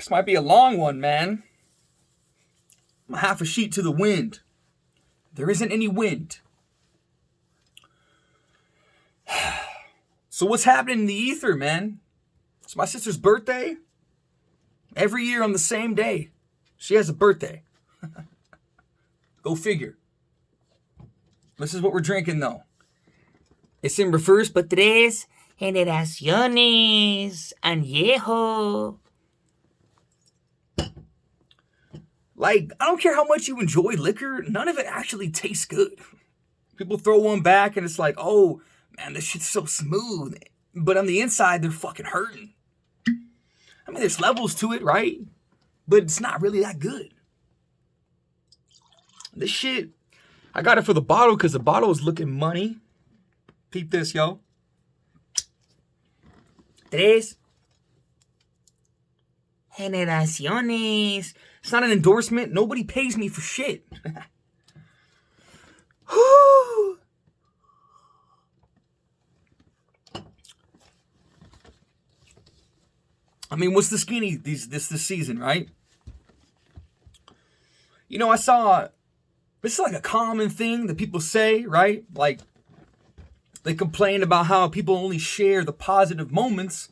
This might be a long one, man. I'm half a sheet to the wind. There isn't any wind. So what's happening in the ether, man? It's my sister's birthday. Every year on the same day, she has a birthday. Go figure. This is what we're drinking, though. It's in reverse, but Tres generaciones añejo. like, I don't care how much you enjoy liquor, none of it actually tastes good. People throw one back and it's like, oh, man, this shit's so smooth. But on the inside, they're fucking hurting. I mean, there's levels to it, right? But it's not really that good. This shit, I got it for the bottle because the bottle is looking money. Peep this, yo. Tres generaciones. It's not an endorsement. Nobody pays me for shit. I mean, what's the skinny this season, right? You know, I saw, this is like a common thing that people say, right? Like, they complain about how people only share the positive moments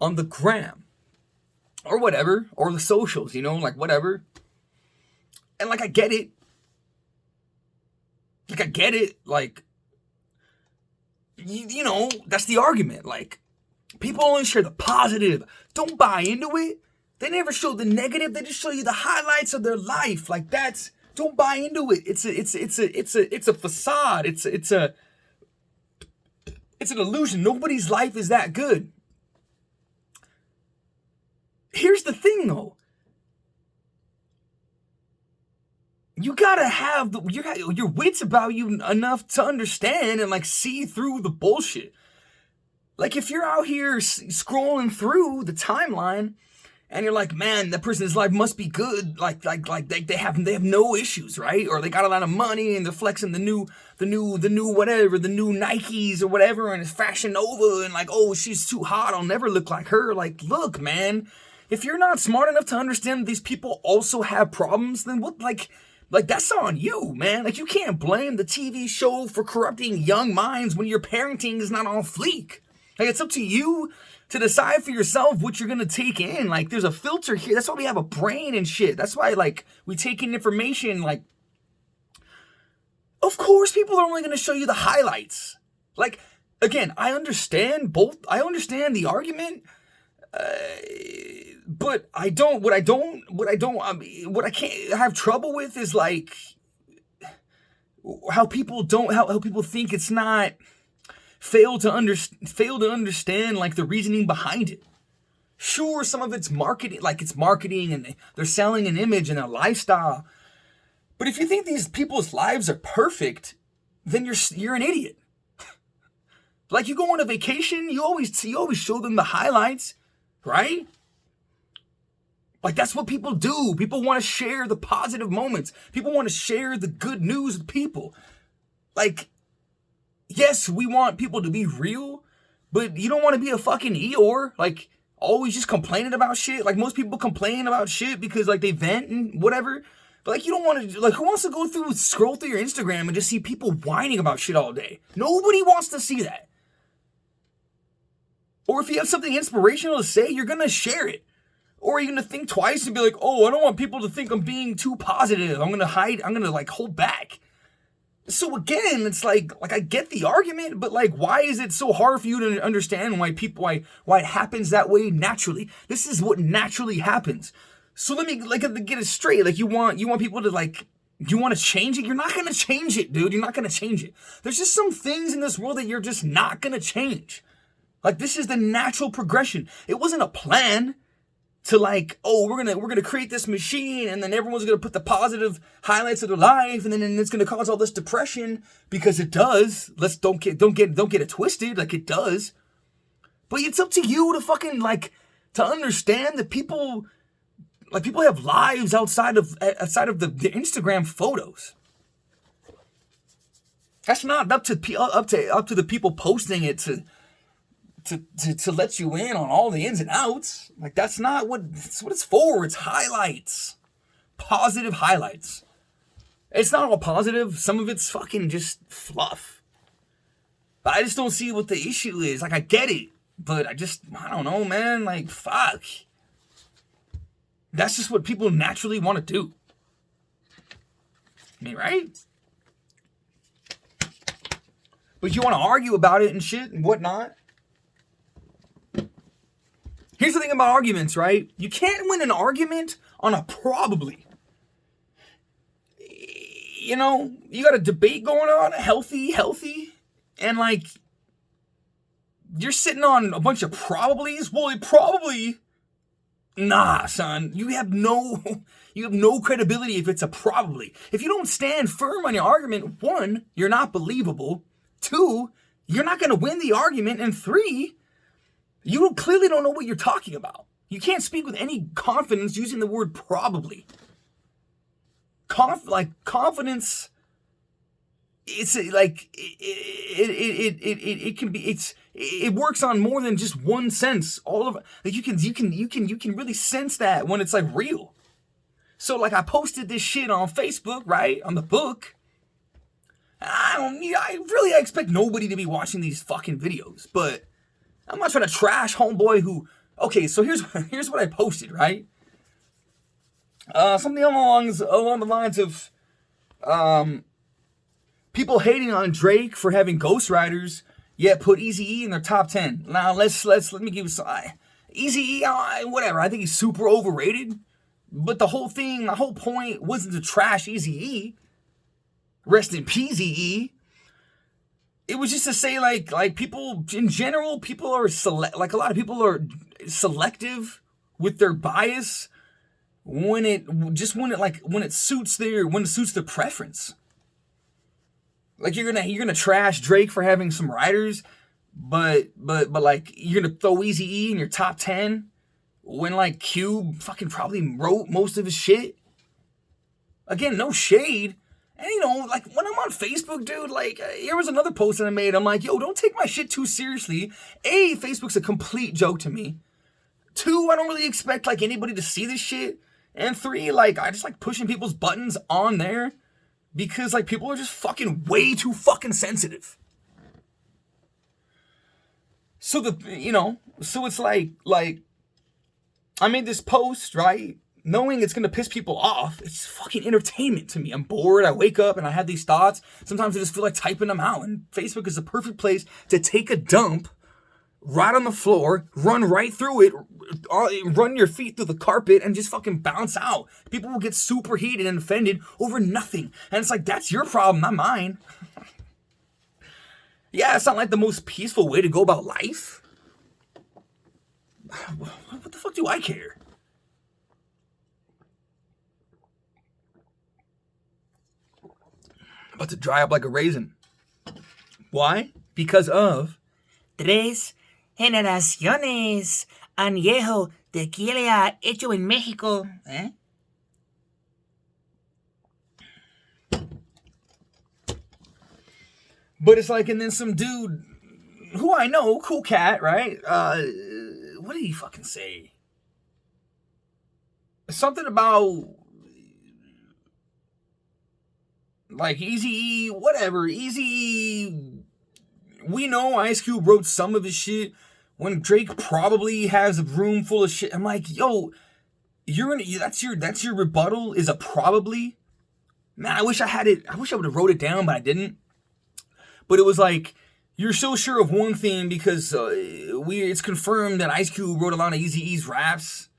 on the gram. Or whatever, or the socials, you know, like whatever. And like, I get it. Like, you know, that's the argument. Like, people only share the positive. Don't buy into it. They never show the negative. They just show you the highlights of their life. Like, that's, don't buy into it. It's a facade. It's an illusion. Nobody's life is that good. Here's the thing, though. You gotta have your wits about you enough to understand and like see through the bullshit. Like if you're out here scrolling through the timeline and you're like, man, that person's life must be good. Like they have no issues, right? Or they got a lot of money and they're flexing the new whatever, the new Nikes or whatever, and it's Fashion Nova and like, oh, she's too hot. I'll never look like her. Like, look, man. If you're not smart enough to understand that these people also have problems, then what, like that's on you, man. Like, you can't blame the TV show for corrupting young minds when your parenting is not on fleek. Like, it's up to you to decide for yourself what you're gonna take in. Like, there's a filter here. That's why we have a brain and shit. That's why, like, we take in information. Like, of course, people are only gonna show you the highlights. Like, again, I understand the argument. But what I can't have trouble with is like how people think it's not fail to understand like the reasoning behind it. Sure, some of it's marketing, and they're selling an image and a lifestyle. But if you think these people's lives are perfect, then you're an idiot. Like, you go on a vacation, you always show them the highlights, right? Like, that's what people do. People want to share the positive moments. People want to share the good news with people. Like, yes, we want people to be real, but you don't want to be a fucking Eeyore. Like, always just complaining about shit. Like, most people complain about shit because, like, they vent and whatever. But, like, you don't want to, like, who wants to scroll through your Instagram and just see people whining about shit all day? Nobody wants to see that. Or if you have something inspirational to say, you're going to share it. Or you're going to think twice and be like, oh, I don't want people to think I'm being too positive. I'm going to like hold back. So again, it's like I get the argument, but like, why is it so hard for you to understand why it happens that way naturally? This is what naturally happens. So let me like get it straight. Like, you want people to like, you want to change it? You're not going to change it, dude. You're not going to change it. There's just some things in this world that you're just not going to change. Like, this is the natural progression. It wasn't a plan to like, oh, we're gonna create this machine and then everyone's gonna put the positive highlights of their life and then it's gonna cause all this depression, because it does. Don't get it twisted, like, it does. But it's up to you to fucking like to understand that people have lives outside of the Instagram photos. That's not up to the people posting it to let you in on all the ins and outs. Like, that's not what it's for. It's highlights. Positive highlights. It's not all positive. Some of it's fucking just fluff. But I just don't see what the issue is. Like, I get it. But I don't know, man. Like, fuck. That's just what people naturally want to do. I mean, right? But you want to argue about it and shit and whatnot. Here's the thing about arguments, right? You can't win an argument on a probably. You know, you got a debate going on, healthy, and like, you're sitting on a bunch of probablys. Well, it probably, nah, son. You have no credibility if it's a probably. If you don't stand firm on your argument, 1, you're not believable. 2, you're not going to win the argument. And 3, you clearly don't know what you're talking about. You can't speak with any confidence using the word probably. Confidence, it's like it can be, it works on more than just one sense. All of it, like you can really sense that when it's like real. So like, I posted this shit on Facebook, right, on the book. I expect nobody to be watching these fucking videos, but I'm not trying to trash homeboy who. Okay, so here's what I posted, right? Something along the lines of people hating on Drake for having ghostwriters, yet put Eazy-E in their top 10. Now let me give you some. Eazy-E, whatever. I think he's super overrated. But the whole point wasn't to trash Eazy-E. Rest in Peace-E. It was just to say like people in general, people are a lot of people are selective with their bias. When it suits their preference. Like, you're gonna trash Drake for having some writers, but like, you're gonna throw Eazy-E in your top 10 when like Cube fucking probably wrote most of his shit. Again, no shade. And you know, like, when I'm on Facebook, dude, like, here was another post that I made. I'm like, yo, don't take my shit too seriously. A, Facebook's a complete joke to me. 2, I don't really expect like anybody to see this shit. And 3, like, I just like pushing people's buttons on there because like people are just fucking way too fucking sensitive. So it's like I made this post, right? Knowing it's gonna piss people off. It's fucking entertainment to me. I'm bored, I wake up and I have these thoughts. Sometimes I just feel like typing them out. And Facebook is the perfect place to take a dump right on the floor, run right through it, run your feet through the carpet, and just fucking bounce out. People will get super heated and offended over nothing. And it's like, that's your problem, not mine. Yeah, it's not like the most peaceful way to go about life. What the fuck do I care? I'm about to dry up like a raisin. Why? Because of 3 generaciones. Añejo tequila hecho en México. But it's like, and then some dude who I know, cool cat, right? What did he fucking say? Something about like Eazy-E, whatever. Eazy-E, we know Ice Cube wrote some of his shit when Drake probably has a room full of shit. I'm like, yo, that's your rebuttal is a probably? Man, I wish I would have wrote it down, but I didn't. But it was like, you're so sure of one thing because it's confirmed that Ice Cube wrote a lot of Eazy-E's raps.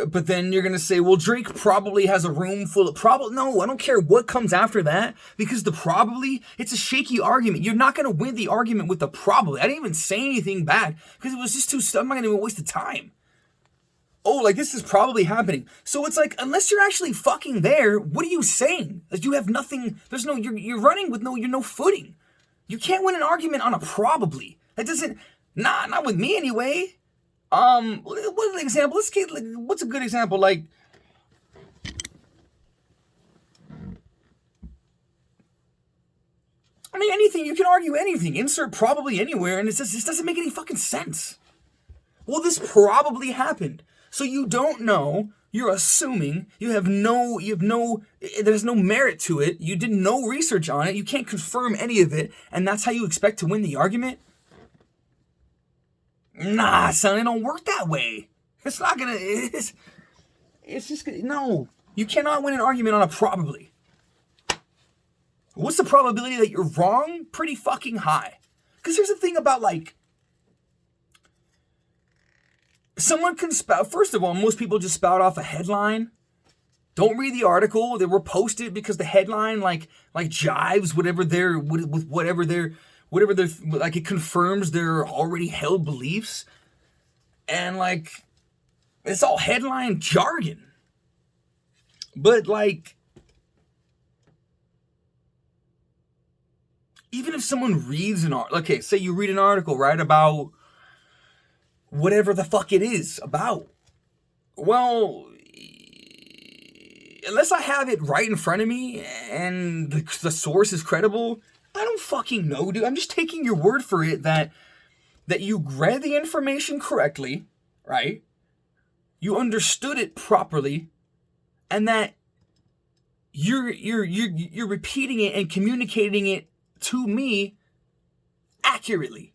But then you're going to say, well, Drake probably has a room full of probably. No, I don't care what comes after that, because the probably, it's a shaky argument. You're not going to win the argument with the probably. I didn't even say anything back because it was just too, I'm not going to even waste the time. Oh, like, this is probably happening. So it's like, unless you're actually fucking there, what are you saying? Like, you have nothing, you're running with no footing. You can't win an argument on a probably. That doesn't, not with me anyway. What's an example? What's a good example? Like, I mean, anything, you can argue anything. Insert probably anywhere, and it just doesn't make any fucking sense. Well, this probably happened. So you don't know, you're assuming, there's no merit to it, you did no research on it, you can't confirm any of it, and that's how you expect to win the argument? Nah, son, it don't work that way. It's not gonna, it's just, no. You cannot win an argument on a probably. What's the probability that you're wrong? Pretty fucking high. Because here's the thing about, like, someone can spout, first of all, most people just spout off a headline. Don't read the article. They were posted because the headline, like jives with whatever they're, like, it confirms their already held beliefs. And, like, it's all headline jargon. But, like, even if someone reads an article, okay, say you read an article, right, about whatever the fuck it is about. Well, unless I have it right in front of me and the source is credible, I don't fucking know, dude. I'm just taking your word for it that you read the information correctly, right? You understood it properly, and that you're repeating it and communicating it to me accurately.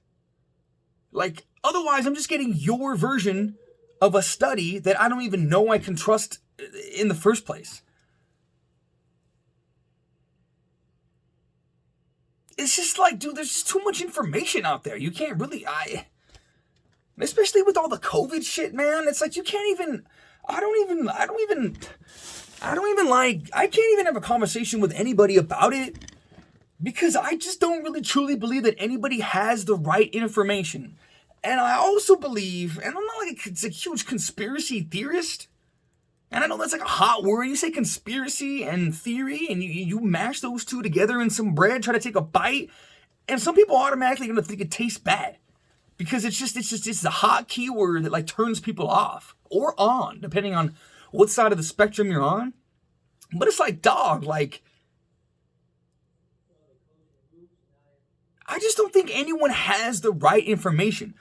Like, otherwise, I'm just getting your version of a study that I don't even know I can trust in the first place. It's just like, dude, there's just too much information out there. You can't really, especially with all the COVID shit, man. It's like, you can't even, I can't even have a conversation with anybody about it because I just don't really truly believe that anybody has the right information. And I also believe, and I'm not like a huge conspiracy theorist, and I know that's like a hot word. You say conspiracy and theory, and you mash those two together in some bread, try to take a bite, and some people are automatically going to think it tastes bad because it's a hot keyword that like turns people off or on, depending on what side of the spectrum you're on. But it's like, dog, like, I just don't think anyone has the right information.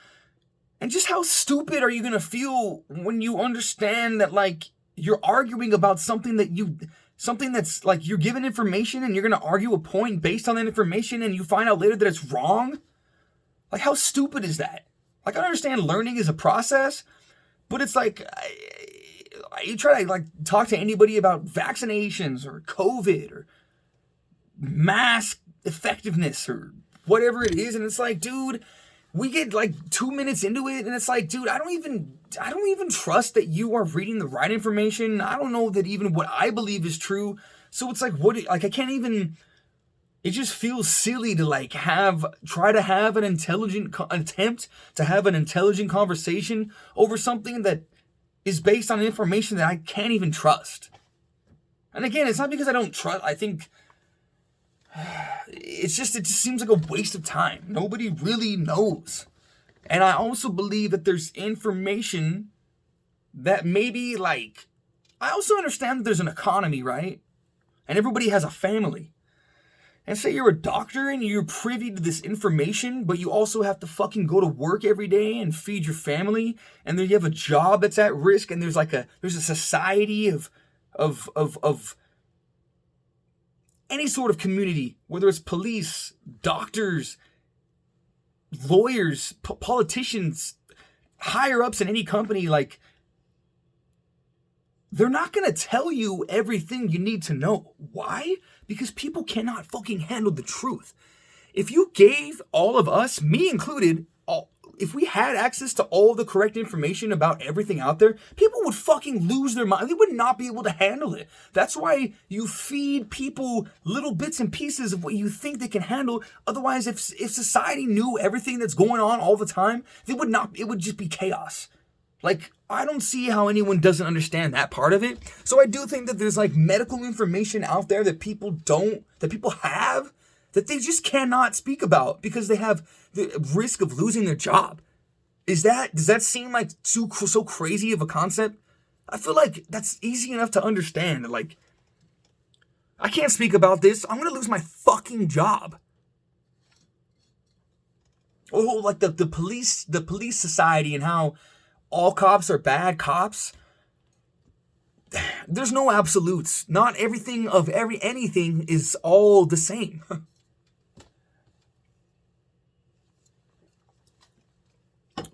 And just how stupid are you going to feel when you understand that, like, you're arguing about something that's like you're given information and you're going to argue a point based on that information and you find out later that it's wrong? Like, how stupid is that? Like, I understand learning is a process, but it's like, you try to, like, talk to anybody about vaccinations or COVID or mask effectiveness or whatever it is, and it's like, dude, we get like 2 minutes into it, and it's like, dude, I don't even trust that you are reading the right information. I don't know that even what I believe is true. So it's like, I can't even. It just feels silly to like try to have an intelligent attempt to have an intelligent conversation over something that is based on information that I can't even trust. And again, it's not because I don't trust. I think. It just seems like a waste of time. Nobody really knows. And I also believe that there's information that maybe, like, I also understand that there's an economy, right? And everybody has a family. And say you're a doctor and you're privy to this information, but you also have to fucking go to work every day and feed your family, and then you have a job that's at risk, and there's a society of any sort of community, whether it's police, doctors, lawyers, politicians, higher ups in any company, like, they're not going to tell you everything you need to know. Why? Because people cannot fucking handle the truth. If you gave all of us, me included, if we had access to all the correct information about everything out there, people would fucking lose their mind. They would not be able to handle it. That's why you feed people little bits and pieces of what you think they can handle. Otherwise, if society knew everything that's going on all the time, it would just be chaos. Like, I don't see how anyone doesn't understand that part of it. So I do think that there's like medical information out there that people have, that they just cannot speak about because they have the risk of losing their job. Does that seem like so crazy of a concept? I feel like that's easy enough to understand. Like, I can't speak about this. I'm going to lose my fucking job. Oh, like the police society and how all cops are bad cops. There's no absolutes. Not everything of anything is all the same.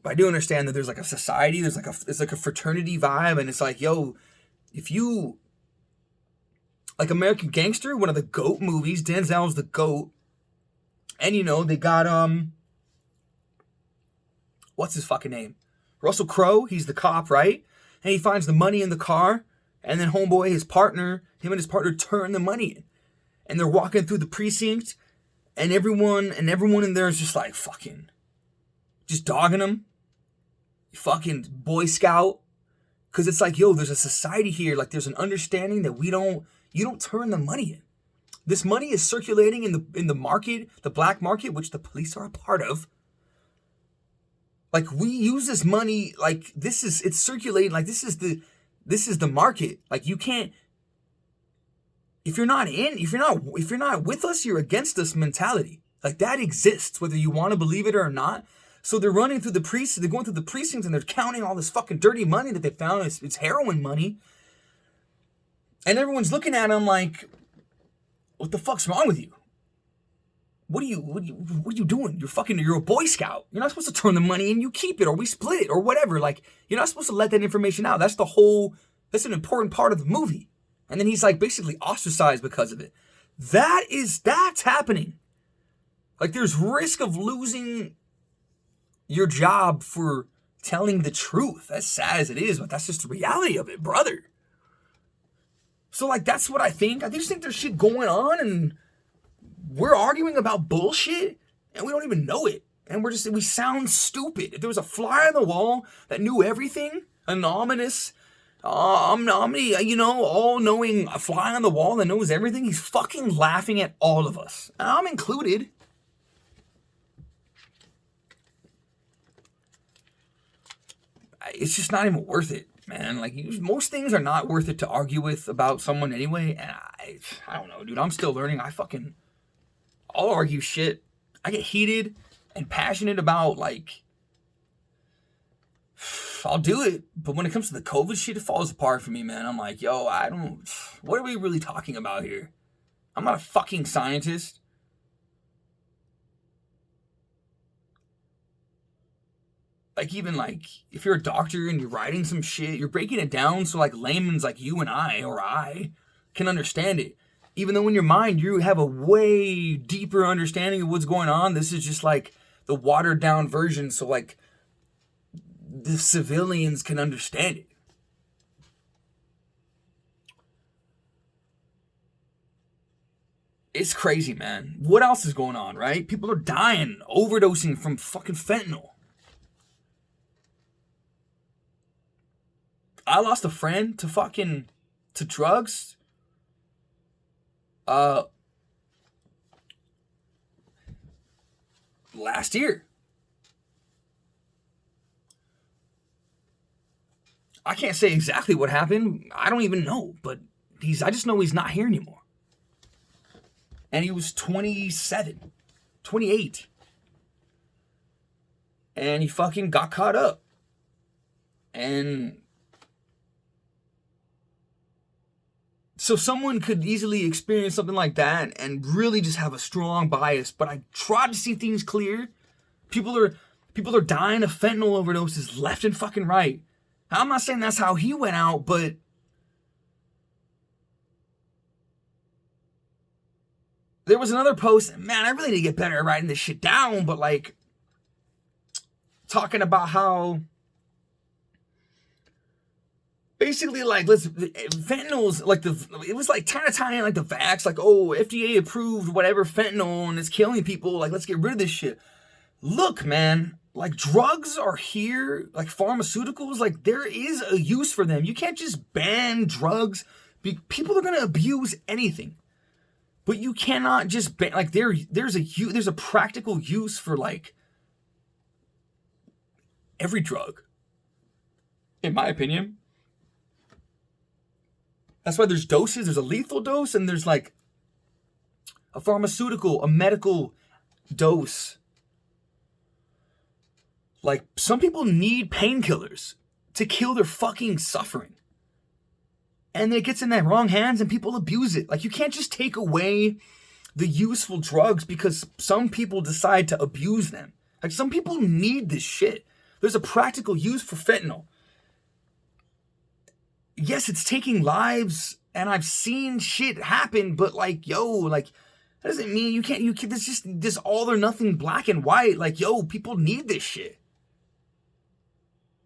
But I do understand that there's like a society, it's like a fraternity vibe, and it's like, yo, if you like American Gangster, one of the GOAT movies, Denzel's the GOAT, and you know, they got what's his fucking name? Russell Crowe, he's the cop, right? And he finds the money in the car, and then homeboy, him and his partner turn the money in. And they're walking through the precinct, and everyone in there is just like fucking just dogging him. Fucking Boy Scout. Cause it's like, yo, there's a society here, like there's an understanding that you don't turn the money in. This money is circulating in the market, the black market, which the police are a part of. Like we use this money, like it's circulating, like this is the market. Like you can't, if you're not with us, you're against us mentality. Like that exists, whether you want to believe it or not. So they're running through the precincts, they're going through the precincts and they're counting all this fucking dirty money that they found. It's heroin money. And everyone's looking at them like, what the fuck's wrong with you? What are you doing? You're a Boy Scout. You're not supposed to turn the money in, you keep it, or we split it, or whatever. Like, you're not supposed to let that information out. That's an important part of the movie. And then he's like basically ostracized because of it. That's happening. Like there's risk of losing your job for telling the truth. As sad as it is, but that's just the reality of it, brother. So like that's what I think. I just think there's shit going on and we're arguing about bullshit and we don't even know it. And we sound stupid. If there was a fly on the wall that knew everything, an ominous, all-knowing fly on the wall that knows everything, he's fucking laughing at all of us. And I'm included. It's just not even worth it, man. Like, most things are not worth it to argue with about someone anyway. And I don't know, dude. I'm still learning. I'll argue shit. I get heated and passionate about, like, I'll do it. But when it comes to the COVID shit, it falls apart for me, man. I'm like, yo, what are we really talking about here? I'm not a fucking scientist. Like, even, like, if you're a doctor and you're writing some shit, you're breaking it down so, like, layman's like you and I can understand it. Even though in your mind, you have a way deeper understanding of what's going on. This is just, like, the watered-down version so, like, the civilians can understand it. It's crazy, man. What else is going on, right? People are dying, overdosing from fucking fentanyl. I lost a friend to drugs. Last year. I can't say exactly what happened. I don't even know, but I just know he's not here anymore. And he was 27, 28. And he fucking got caught up. And so someone could easily experience something like that and really just have a strong bias. But I try to see things clear. People are dying of fentanyl overdoses left and fucking right. I'm not saying that's how he went out, but there was another post. Man, I really need to get better at writing this shit down, but like talking about how basically, like, fentanyl's like it was like trying to tie in like the vax, like, oh, FDA approved whatever fentanyl and it's killing people. Like, let's get rid of this shit. Look, man, like drugs are here, like pharmaceuticals, like there is a use for them. You can't just ban drugs. People are gonna abuse anything, but you cannot just ban. Like there's a practical use for like every drug, in my opinion. That's why there's doses. There's a lethal dose and there's like a pharmaceutical, a medical dose. Like, some people need painkillers to kill their fucking suffering. And then it gets in the wrong hands and people abuse it. Like, you can't just take away the useful drugs because some people decide to abuse them. Like, some people need this shit. There's a practical use for fentanyl. Yes, it's taking lives, and I've seen shit happen, but like, yo, like, that doesn't mean you can't, there's just this all or nothing black and white. Like, yo, people need this shit.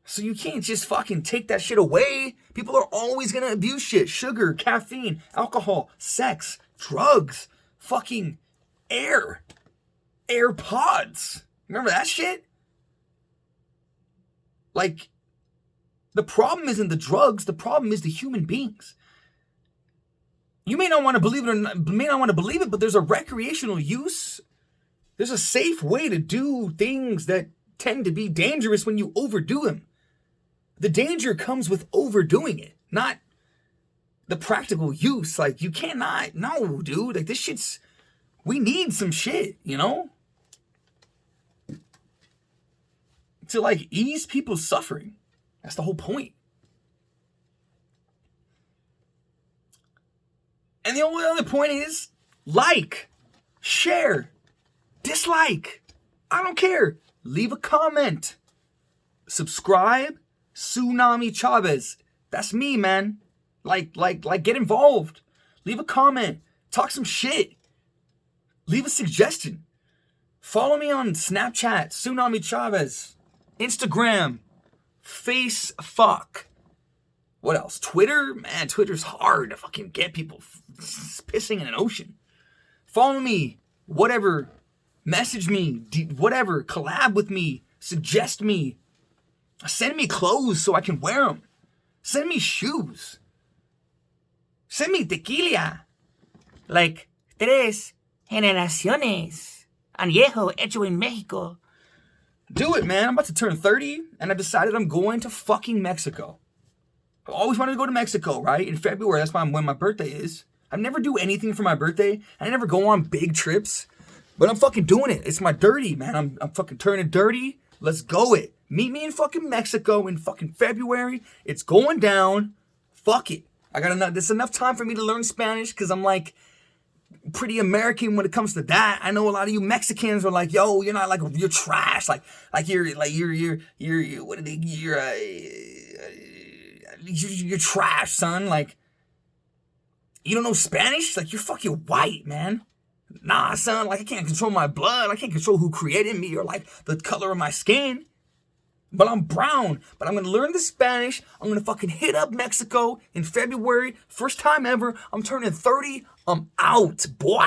So you can't just fucking take that shit away. People are always gonna abuse shit. Sugar, caffeine, alcohol, sex, drugs, fucking air. AirPods. Remember that shit? Like, the problem isn't the drugs, the problem is the human beings. You may not want to believe it or not, may not want to believe it, but there's a recreational use. There's a safe way to do things that tend to be dangerous when you overdo them. The danger comes with overdoing it, not the practical use. Like, you cannot, no, dude. Like, this shit's, we need some shit, you know? To, like, ease people's suffering. That's the whole point. And the only other point is, like, share, dislike. I don't care. Leave a comment. Subscribe. Tsunami Chavez. That's me, man. Like, get involved. Leave a comment. Talk some shit. Leave a suggestion. Follow me on Snapchat, Tsunami Chavez. Instagram, Fuck. What else? Twitter? Man, Twitter's hard to fucking get people pissing in an ocean. Follow me. Whatever. Message me. Whatever. Collab with me. Suggest me. Send me clothes so I can wear them. Send me shoes. Send me tequila. Like 3 generaciones. Añejo hecho en México. Do it, man. I'm about to turn 30, and I've decided I'm going to fucking Mexico. I always wanted to go to Mexico, right? In February, that's when my birthday is. I never do anything for my birthday. I never go on big trips. But I'm fucking doing it. It's my dirty, man. I'm fucking turning dirty. Let's go it. Meet me in fucking Mexico in fucking February. It's going down. Fuck it. I got enough. There's enough time for me to learn Spanish because I'm like pretty American when it comes to that. I know a lot of you Mexicans are like, yo, you're not like, you're trash. You're trash, son. Like, you don't know Spanish? Like, you're fucking white, man. Nah, son. Like, I can't control my blood. I can't control who created me or like the color of my skin. But I'm brown. But I'm going to learn the Spanish. I'm going to fucking hit up Mexico in February. First time ever. I'm turning 30. I'm out, boy.